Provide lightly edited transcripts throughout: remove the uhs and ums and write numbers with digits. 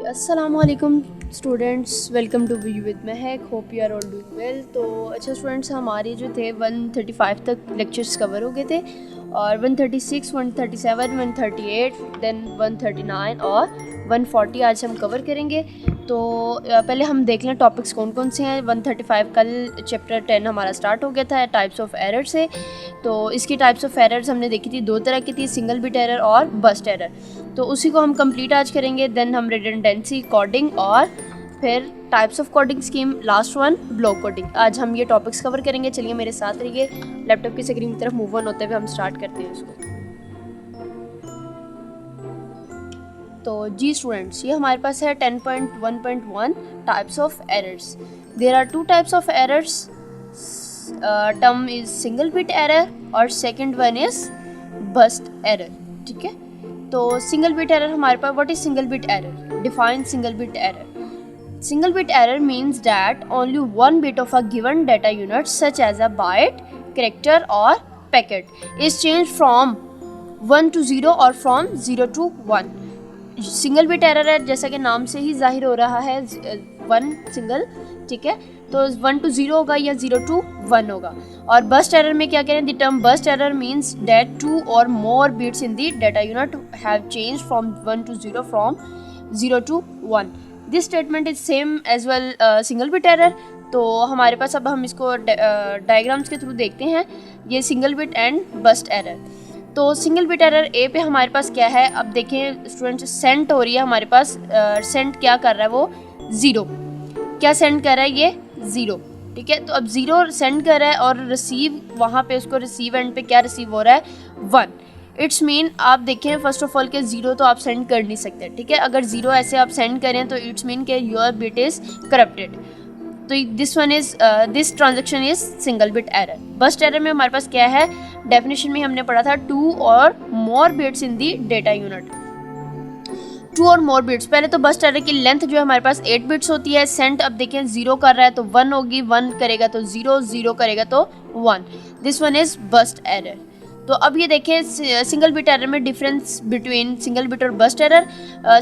अस्सलामुअलैकुम students, welcome to be with Mahak. Hope you are all doing well. तो अच्छा students, हमारे जो थे 135 तक लेक्चर्स कवर हो गए थे और 136, 137, 138, देन 139 और 140 आज हम कवर करेंगे। तो पहले हम देख लें टॉपिक्स कौन कौन से हैं। 135 कल चैप्टर 10 हमारा स्टार्ट हो गया था टाइप्स ऑफ एरर से। तो इसकी टाइप्स ऑफ एरर्स हमने देखी थी, दो तरह की थी, सिंगल बिट एरर और बस्ट एरर। तो उसी को हम कंप्लीट आज करेंगे। देन हम रिडंडेंसी, कोडिंग और फिर types of coding scheme, last one block coding. आज हम ये टॉपिक्स कवर करेंगे। चलिए मेरे साथ रहिए। लैपटॉप की स्क्रीन की तरफ मूव ऑन होते हुए हम स्टार्ट करते हैं इसको। तो जी स्टूडेंट्स, ये हमारे पास है 10.1.1 types of errors. There are two types of errors. Term is single bit error और second one is burst error. ठीक है, तो सिंगल बिट एरर हमारे पास, what is single bit error? Define single bit error. Single bit error means that only one bit of a given data unit such as a byte, character or packet is changed from 1 to 0 or from 0 to 1. Single bit error है, जैसा कि नाम से ही जाहिर हो रहा है, one single. ठीक है, तो 1 to 0 होगा या 0 to 1 होगा। और बस्ट एरर में क्या कह रहे हैं? The term burst error means that 2 or more bits in the data unit have changed from 1 to 0 from 0 to 1. This statement is same as well single bit error. तो हमारे पास अब हम इसको डायग्राम्स के थ्रू देखते हैं, ये single bit and bast error. तो सिंगल बिट एरर ए पे हमारे पास क्या है? अब देखें स्टूडेंट्स, सेंड हो रही है हमारे पास। सेंड क्या कर रहा है? वो 0। क्या सेंड कर रहा है? ये 0। ठीक है, तो अब 0 सेंड कर रहा है और रिसीव, वहाँ पे उसको रिसीव एंड पे क्या रिसीव हो रहा है? 1। इट्स मीन, आप देखें फर्स्ट ऑफ ऑल के 0 तो आप सेंड कर नहीं सकते। ठीक है, अगर 0 ऐसे आप सेंड करें तो इट्स मीन के योर बिट इज़ करप्टेड। तो this transaction is single bit error. Burst error में हमारे पास क्या है? डेफिनेशन में हमने पढ़ा था 2 or more bits in the data unit. 2 or more bits. पहले तो बस्ट एरर की लेंथ जो है हमारे पास 8 बिट्स होती है। सेंड अब देखें 0 कर रहा है तो 1 होगी, 1 करेगा तो 0, 0 करेगा तो 1। This one is burst error. तो अब ये देखें सिंगल बिट एरर में डिफरेंस बिटवीन सिंगल बिट और बस्ट एरर।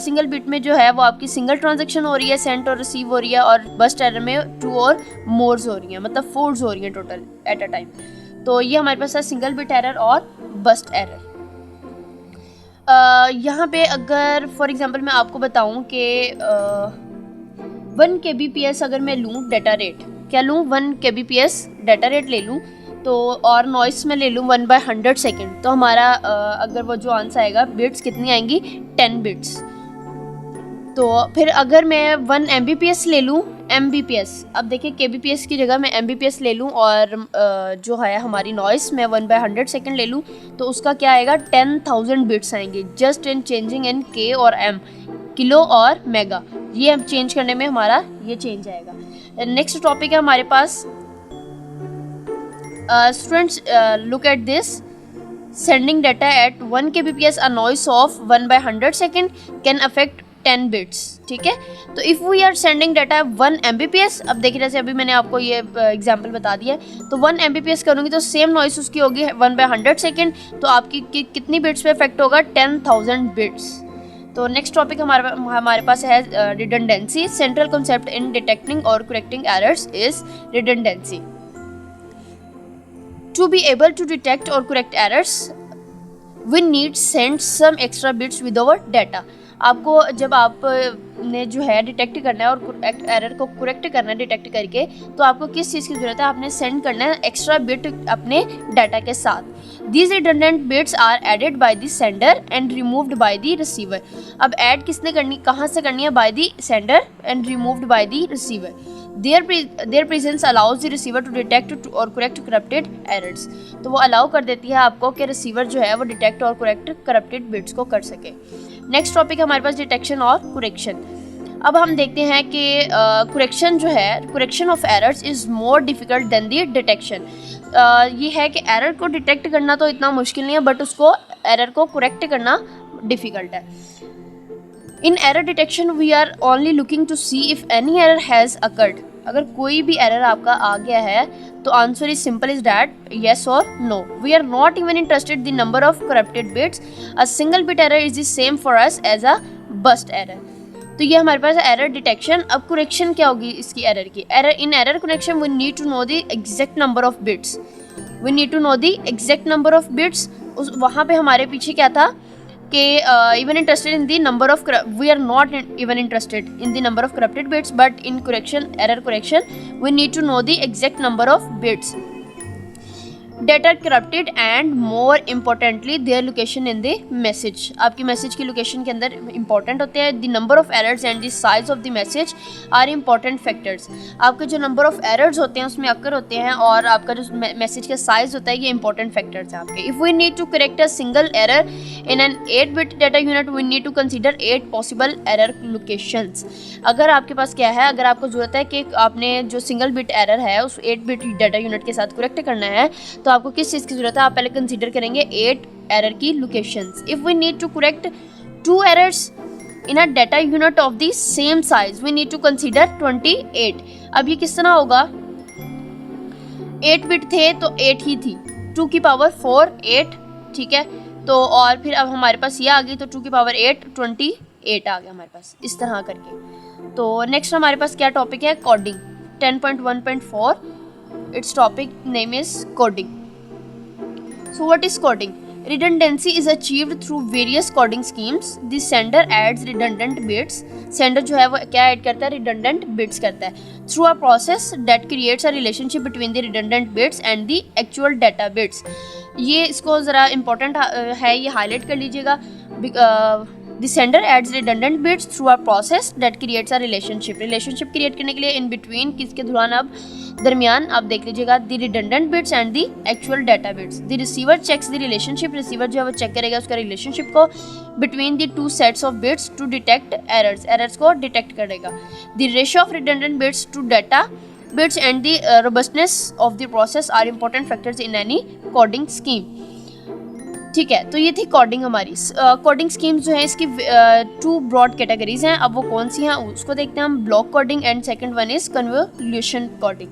सिंगल बिट में जो है वो आपकी सिंगल ट्रांजैक्शन हो रही है, सेंड और रिसीव हो रही है, और बस्ट एरर में 2 और मोर्स हो रही हैं, मतलब 4 हो रही हैं टोटल एट अ टाइम। तो ये हमारे पास है सिंगल बिट एरर और बस्ट एरर। यहाँ पे अगर फॉर एग्जांपल मैं आपको बताऊँ कि 1 kbps अगर मैं लूँ डाटा रेट, क्या लूँ? 1 kbps डाटा रेट ले लूँ तो, और नॉइस में ले लूँ 1/100 सेकेंड, तो हमारा अगर वो जो आंसर आएगा, बिट्स कितनी आएंगी? 10 बिट्स। तो फिर अगर मैं 1 mbps ले लूँ, mbps, अब देखिए kbps की जगह मैं mbps ले लूँ और जो है हमारी नॉइस में 1/100 सेकेंड ले लूँ, तो उसका क्या आएगा? 10,000 बिट्स आएंगे, just in changing in k और m, किलो और मेगा। ये हम चेंज करने में हमारा ये चेंज आएगा। नेक्स्ट टॉपिक है हमारे पास, students, look at this. Sending data at 1 kbps, a noise of 1/100 second can affect 10 bits. ठीक है, तो if we are sending data 1 mbps, अब देखिए जैसे अभी मैंने आपको ये एग्जांपल बता दिया, तो 1 mbps करूँगी तो सेम नॉइस उसकी होगी 1/100 सेकेंड, तो आपकी कितनी बिट्स पे इफेक्ट होगा? 10,000 बिट्स। तो नेक्स्ट टॉपिक हमारे पास है redundancy. Central concept in detecting और correcting errors is redundancy. To be able to detect or correct errors, we need send some extra bits with our data. आपको जब आपने जो है डिटेक्ट करना है और एरर को करेक्ट करना है डिटेक्ट करके, तो आपको किस चीज़ की ज़रूरत है? आपने सेंड करना है एक्स्ट्रा बिट अपने डाटा के साथ। These redundant bits are added by the sender and removed by the receiver. अब ऐड किसने करनी, कहाँ से करनी है? By the sender and removed by the receiver. Their presence allows the receiver to detect or correct corrupted errors. तो वो allow कर देती है आपको कि रिसीवर जो है वो डिटेक्ट और करेक्ट करप्टेड बिट्स को कर सके। नेक्स्ट टॉपिक हमारे पास डिटेक्शन और करेक्शन। अब हम देखते हैं कि करेक्शन जो है, correction of errors is more difficult than the detection. ये है कि एरर को डिटेक्ट करना तो इतना मुश्किल नहीं है, बट उसको एरर को करेक्ट करना डिफ़िकल्ट है। In error detection we are only looking to see if any error has occurred. अगर कोई भी एरर आपका आ गया है तो answer is simple is that yes or no. We are not even interested the number of corrupted bits. A single bit error is the same for us as a burst error. तो ये हमारे पास error detection. अब correction क्या होगी इसकी error की? Error correction we need to know the exact number of bits, we need to know the exact number of bits. उस वहाँ पे हमारे पीछे क्या था कि even interested in the number of we are not even interested in the number of corrupted bits, but in error correction we need to know the exact number of bits that are corrupted and more importantly their location in the message। आपकी message की location के अंदर important होते हैं। The number of errors and the size of the message are important factors. आपके जो number of errors होते हैं उसमें अक्कर होते हैं, और आपका जो मैसेज का साइज होता है ये इंपॉर्टेंट फैक्टर्स हैं आपके। If we need to correct a single error in an 8-bit data unit we need to consider 8 possible error locations. अगर आपके पास क्या है, अगर आपको ज़रूरत है कि आपने जो सिंगल बिट एरर है उस 8-bit डाटा यूनिट के साथ करेक्ट करना है, तो आपको किस चीज़ की ज़रूरत है? आप पहले कंसीडर करेंगे 8 एरर की locations. If we need to correct 2 errors in a data unit of the same size we need to consider 28। अब ये किस तरह होगा? 8 बिट थे तो 8 ही थी, 2 की पावर 4 8, ठीक है। तो और फिर अब हमारे पास ये आ गई, तो 2 की पावर 8 28 आ गया हमारे पास, इस तरह करके। तो नेक्स्ट हमारे पास क्या टॉपिक है? Coding 10.1.4। It's topic name is coding. So what is coding? Redundancy is achieved through various coding schemes. The sender adds redundant bits. Sender जो है वो क्या ऐड करता है? redundant bits करता है through a process that creates a relationship between the redundant bits and the actual data bits. ये इसको ज़रा इम्पोर्टेंट है, ये हाईलाइट कर लीजिएगा। The sender adds redundant bits through a process that creates a relationship. Relationship create करने के लिए in between किसके दौरान अब दरमियान आप देख लीजिएगा the redundant bits and the actual data bits. The receiver checks the relationship. receiver जो है वो चेक करेगा उसका relationship को between the two sets of bits to detect errors. errors को detect करेगा. The ratio of redundant bits to data bits and the robustness of the process are important factors in any coding scheme. ठीक है, तो ये थी coding हमारी। Coding schemes जो है इसकी 2 ब्रॉड कैटेगरीज हैं। अब वो कौन सी हैं उसको देखते हैं हम। Block coding and second one is convolution coding.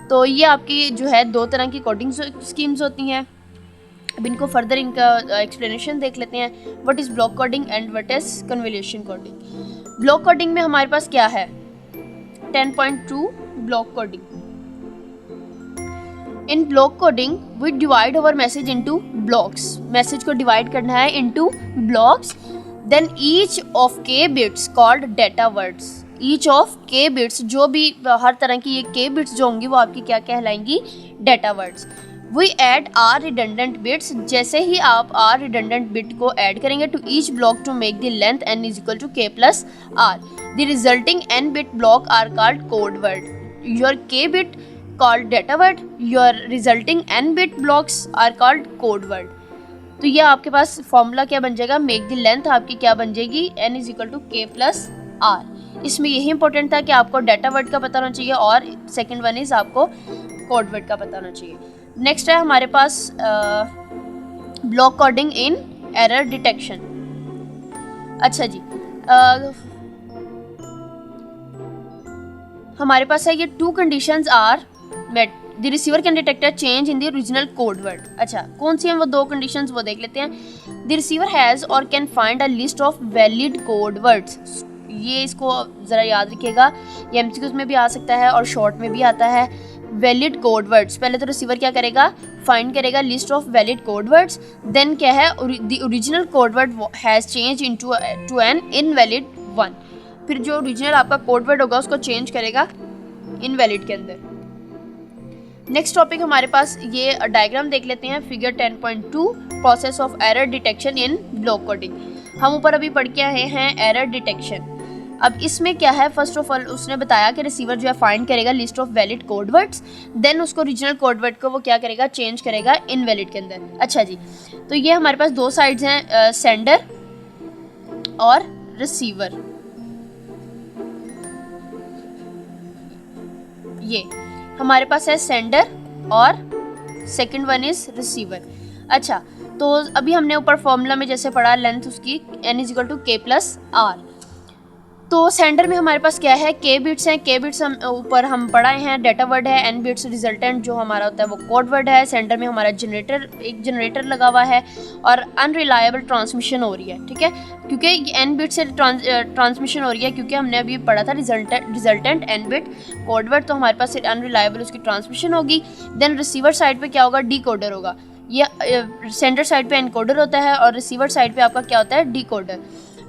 तो ये आपकी जो है 2 तरह की कोडिंग स्कीम्स होती हैं। अब इनको फर्दर इनका एक्सप्लेनेशन देख लेते हैं। What is block coding and what is convolution coding. Block coding में हमारे पास क्या है? 10.2 block coding. In block coding we divide our message into blocks. Message को डिवाइड करना है into blocks. Then each of k bits called data words. Each of k bits, जो भी हर तरह की ये के बिट्स जो होंगी वो आपकी क्या कहलाएंगी? Data words. We add r redundant bits. जैसे ही आप आर रिडंडेंट बिट को ऐड करेंगे to each block to make the length n is equal to k plus r. The resulting n bit block are called code word. Your k bit called data word, your resulting n bit blocks are called code word। तो ये आपके पास formula क्या बन जाएगा? Make the length आपकी क्या बन जाएगी? n is equal to k plus r. इसमें यही इंपॉर्टेंट था कि आपको डाटा वर्ड का पता होना चाहिए और सेकंड वन इज आपको कोड वर्ड का पता होना चाहिए। नेक्स्ट है हमारे पास block coding in error detection. अच्छा जी, हमारे पास है ये 2 conditions are met. The receiver can detect a change in the original code word. अच्छा, कौन सी हैं वो 2 conditions वो देख लेते हैं। The receiver has or can find a list of valid code words. ये इसको ज़रा याद रखिएगा, ये MCQs में भी आ सकता है और शॉर्ट में भी आता है। वैलिड कोड वर्ड्स, पहले तो रिसीवर क्या करेगा? फाइंड करेगा list of valid code words. Then क्या है? The original code word has change into to an invalid one. फिर जो ओरिजिनल आपका कोड वर्ड होगा उसको चेंज करेगा इनवैलिड के अंदर। नेक्स्ट टॉपिक हमारे पास ये डायग्राम देख लेते हैं। Figure 10.2 process of error detection in block coding. हम ऊपर अभी पढ़ के आए हैं एरर डिटेक्शन। अब इसमें क्या है? फर्स्ट ऑफ ऑल उसने बताया कि रिसीवर जो है फाइंड करेगा list of valid code words, then उसको ओरिजिनल कोड वर्ड को वो क्या करेगा? चेंज करेगा इनवैलिड के अंदर। अच्छा जी, तो ये हमारे पास 2 साइड्स हैं, सेंडर और रिसीवर। ये हमारे पास है सेंडर और सेकंड वन इज रिसीवर। अच्छा, तो अभी हमने ऊपर फॉर्मूला में जैसे पढ़ा लेंथ उसकी n is equal to k plus r. तो सेंडर में हमारे पास क्या है, के बिट्स हैं, के बिट्स हम ऊपर हम पढ़ाए हैं, डाटा वर्ड है, एन बिट्स रिजल्टेंट जो हमारा होता है वो कोड वर्ड है। सेंडर में हमारा एक जनरेटर लगा हुआ है और अनरिलायबल ट्रांसमिशन हो रही है, ठीक है, क्योंकि एन बिट से ट्रांसमिशन हो रही है, क्योंकि हमने अभी पढ़ा था resultant n bit code word, तो हमारे पास अनरिलायबल उसकी ट्रांसमिशन होगी। देन रिसीवर साइड पर क्या होगा, डीकोडर होगा। ये सेंडर साइड पे एनकोडर होता है और रिसीवर साइड पे आपका क्या होता है, डीकोडर।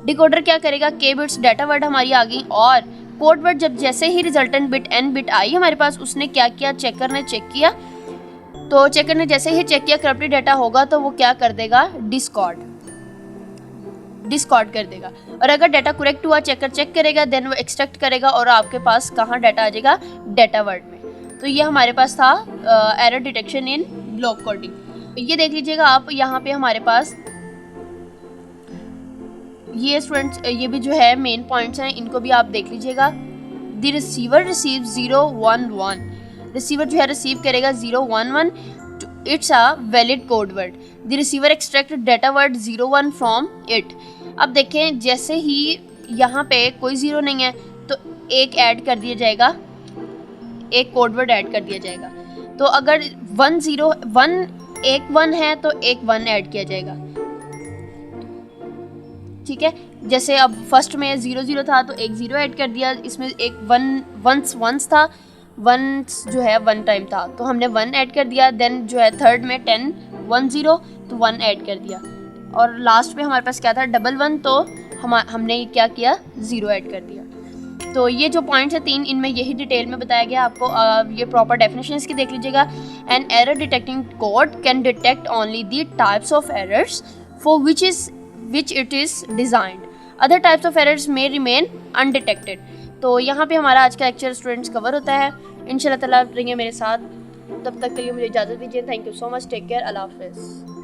डिकोडर क्या करेगा, के बिट्स डाटा वर्ड हमारी आ गई और कोड वर्ड जब जैसे ही रिजल्टेंट बिट एन बिट आई हमारे पास, उसने क्या किया, चेकर ने चेक किया, तो चेकर ने जैसे ही चेक किया करप्टेड डाटा होगा तो वो क्या कर देगा, डिस्कार्ड कर देगा। और अगर डाटा करेक्ट हुआ, चेकर चेक करेगा, देन वो एक्सट्रैक्ट करेगा और आपके पास कहाँ डाटा आ जाएगा, डाटा वर्ड में। तो ये हमारे पास था एरर डिटेक्शन इन ब्लॉक कोडिंग। ये देख लीजिएगा आप, यहाँ पे हमारे पास ये स्टूडेंट्स, ये भी जो है मेन पॉइंट्स हैं, इनको भी आप देख लीजिएगा। द रिसीवर रिसीव 011, रिसीवर जो है रिसीव करेगा 011, it's a valid code word. The receiver extract data word 01 from it. अब देखें, जैसे ही यहाँ पे कोई ज़ीरो नहीं है तो एक ऐड कर दिया जाएगा, एक कोड वर्ड ऐड कर दिया जाएगा। तो अगर 1 1 है तो एक 1 ऐड किया जाएगा, ठीक है। जैसे अब फर्स्ट में 0 था तो एक 0 ऐड कर दिया, इसमें एक वंस था, वंस जो है 1 टाइम था तो हमने 1 ऐड कर दिया। देन जो है थर्ड में 10 1 0 तो 1 ऐड कर दिया, और लास्ट में हमारे पास क्या था, 1 1 तो हमने क्या किया, 0 ऐड कर दिया। तो ये जो पॉइंट्स है 3, इनमें यही डिटेल में बताया गया आपको। ये प्रॉपर डेफिनेशन इसकी देख लीजिएगा। An error detecting code can detect only the types of errors for which it is designed. Other types of errors may remain undetected. तो यहाँ पे हमारा आज का लेक्चर स्टूडेंट्स कवर होता है। इंशाल्लाह ताला आप रहेंगे मेरे साथ, तब तक के लिए मुझे इजाज़त दीजिए। Thank you so much, take care, अल्लाह हाफ़िज़।